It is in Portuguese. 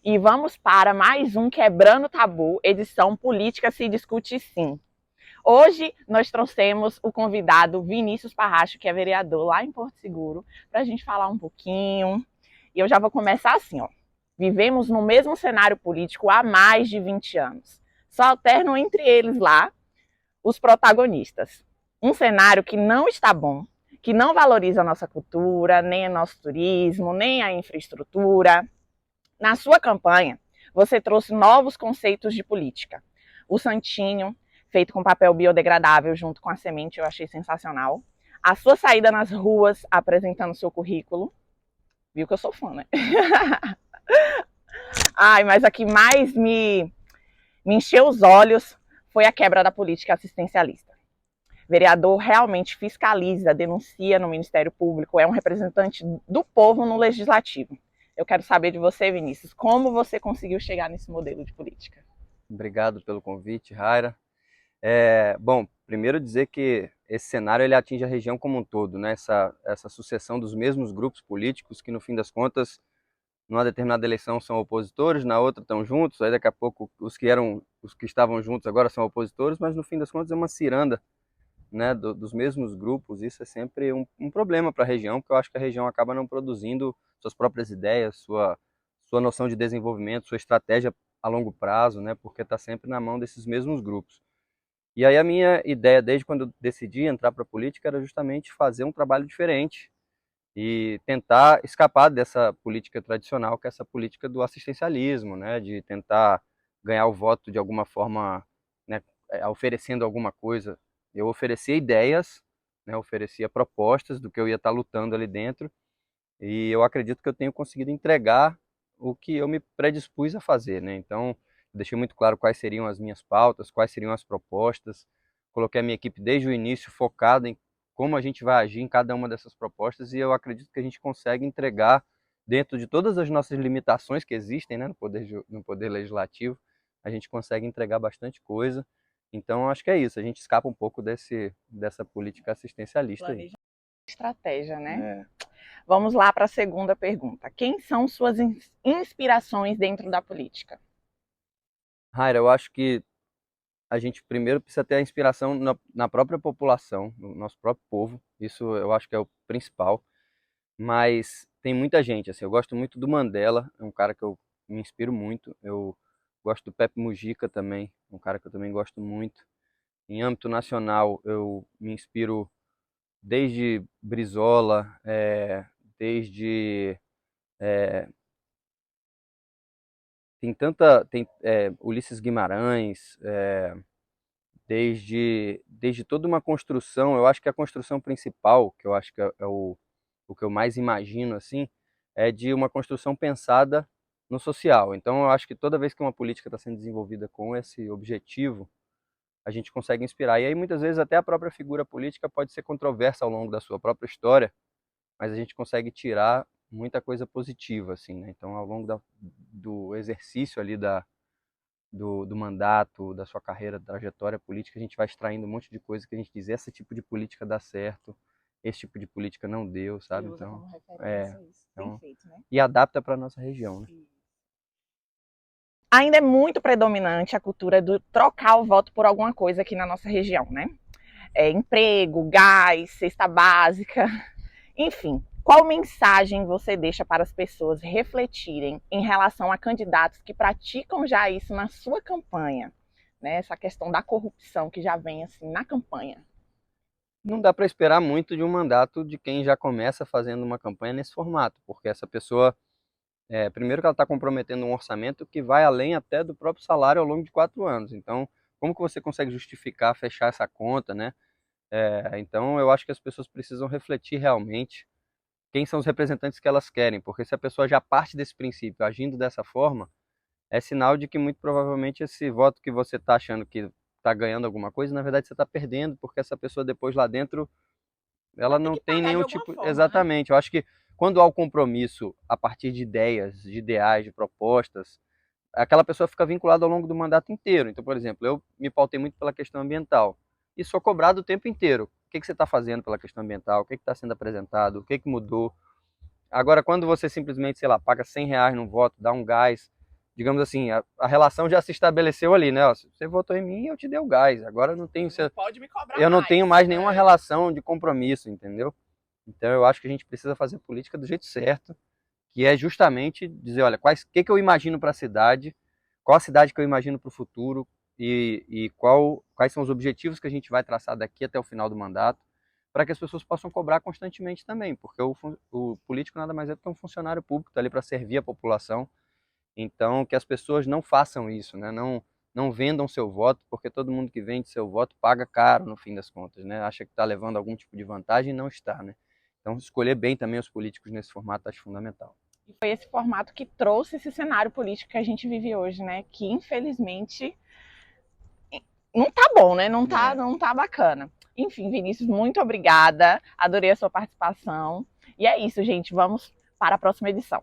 e vamos para mais um Quebrando Tabu, edição Política se discute sim. Hoje nós trouxemos o convidado Vinícius Parracho, que é vereador lá em Porto Seguro, para a gente falar um pouquinho. E eu já vou começar assim, ó. Vivemos no mesmo cenário político há mais de 20 anos. Só alternam entre eles lá os protagonistas. Um cenário que não está bom, que não valoriza a nossa cultura, nem o nosso turismo, nem a infraestrutura. Na sua campanha, você trouxe novos conceitos de política. O santinho, feito com papel biodegradável junto com a semente, eu achei sensacional. A sua saída nas ruas apresentando seu currículo. Viu que eu sou fã, né? Ai, mas a que mais me encheu os olhos foi a quebra da política assistencialista. O vereador realmente fiscaliza, denuncia no Ministério Público, é um representante do povo no Legislativo. Eu quero saber de você, Vinícius, como você conseguiu chegar nesse modelo de política? Obrigado pelo convite, Raira. Bom, primeiro dizer que esse cenário ele atinge a região como um todo, né? Essa sucessão dos mesmos grupos políticos que, no fim das contas, numa determinada eleição são opositores, na outra estão juntos, aí daqui a pouco os que estavam juntos agora são opositores, mas no fim das contas é uma ciranda, né, dos mesmos grupos. Isso é sempre um problema para a região, porque eu acho que a região acaba não produzindo suas próprias ideias, sua noção de desenvolvimento, sua estratégia a longo prazo, né, porque está sempre na mão desses mesmos grupos. E aí a minha ideia, desde quando eu decidi entrar para a política, era justamente fazer um trabalho diferente e tentar escapar dessa política tradicional, que é essa política do assistencialismo, né, de tentar ganhar o voto de alguma forma, né, oferecendo alguma coisa. Eu oferecia ideias, né, oferecia propostas do que eu ia estar lutando ali dentro, e eu acredito que eu tenho conseguido entregar o que eu me predispus a fazer, né? Então, deixei muito claro quais seriam as minhas pautas, quais seriam as propostas. Coloquei a minha equipe desde o início focada em como a gente vai agir em cada uma dessas propostas, e eu acredito que a gente consegue entregar dentro de todas as nossas limitações que existem, né, no poder legislativo, a gente consegue entregar bastante coisa. Então, acho que é isso, a gente escapa um pouco dessa política assistencialista aí. Planejamento e estratégia, né? É. Vamos lá para a segunda pergunta. Quem são suas inspirações dentro da política? Raira, eu acho que a gente primeiro precisa ter a inspiração na própria população, no nosso próprio povo. Isso eu acho que é o principal. Mas tem muita gente, assim, eu gosto muito do Mandela, é um cara que eu me inspiro muito. Eu gosto do Pepe Mujica também, um cara que eu também gosto muito. Em âmbito nacional, eu me inspiro desde Brizola, desde Ulisses Guimarães, desde toda uma construção. Eu acho que a construção principal, que eu acho que é o que eu mais imagino assim, é de uma construção pensada no social. Então eu acho que toda vez que uma política está sendo desenvolvida com esse objetivo, a gente consegue inspirar. E aí muitas vezes até a própria figura política pode ser controversa ao longo da sua própria história, mas a gente consegue tirar muita coisa positiva, assim, né? Então ao longo do exercício ali do mandato, da sua carreira, da trajetória política, a gente vai extraindo um monte de coisa que a gente diz, esse tipo de política dá certo, esse tipo de política não deu, E sabe? usa Então, como é, referência isso. Bem então feito, né? e adapta para nossa região, né? Ainda é muito predominante a cultura do trocar o voto por alguma coisa aqui na nossa região, né? Emprego, gás, cesta básica, enfim. Qual mensagem você deixa para as pessoas refletirem em relação a candidatos que praticam já isso na sua campanha? Né? Essa questão da corrupção que já vem assim na campanha. Não dá para esperar muito de um mandato de quem já começa fazendo uma campanha nesse formato, porque essa pessoa, primeiro que ela está comprometendo um orçamento que vai além até do próprio salário ao longo de 4 anos. Então, como que você consegue justificar fechar essa conta, né? Então, eu acho que as pessoas precisam refletir realmente quem são os representantes que elas querem, porque se a pessoa já parte desse princípio, agindo dessa forma, é sinal de que muito provavelmente esse voto que você está achando que está ganhando alguma coisa, na verdade você está perdendo, porque essa pessoa depois lá dentro, ela Vai ter não que tem pagar de nenhum alguma tipo. forma, né? Exatamente, eu acho que quando há o compromisso a partir de ideias, de ideais, de propostas, aquela pessoa fica vinculada ao longo do mandato inteiro. Então, por exemplo, eu me pautei muito pela questão ambiental e sou cobrado o tempo inteiro. O que você está fazendo pela questão ambiental? O que está sendo apresentado? O que mudou? Agora, quando você simplesmente, sei lá, paga R$ 100 num voto, dá um gás, digamos assim, a relação já se estabeleceu ali, né? Ó, você votou em mim, eu te dei o gás. Agora eu não tenho, Pode me cobrar eu não mais. tenho mais nenhuma relação de compromisso, entendeu? Então eu acho que a gente precisa fazer política do jeito certo, que é justamente dizer, olha, que eu imagino para a cidade, qual a cidade que eu imagino para o futuro e quais são os objetivos que a gente vai traçar daqui até o final do mandato, para que as pessoas possam cobrar constantemente também, porque o político nada mais é do que um funcionário público, está ali para servir a população. Então, que as pessoas não façam isso, né? Não vendam seu voto, porque todo mundo que vende seu voto paga caro no fim das contas, né? Acha que está levando algum tipo de vantagem e não está, né? Então, escolher bem também os políticos nesse formato acho fundamental. E foi esse formato que trouxe esse cenário político que a gente vive hoje, né? Que infelizmente não tá bom, né? Não tá bacana. Enfim, Vinícius, muito obrigada. Adorei a sua participação. E é isso, gente. Vamos para a próxima edição.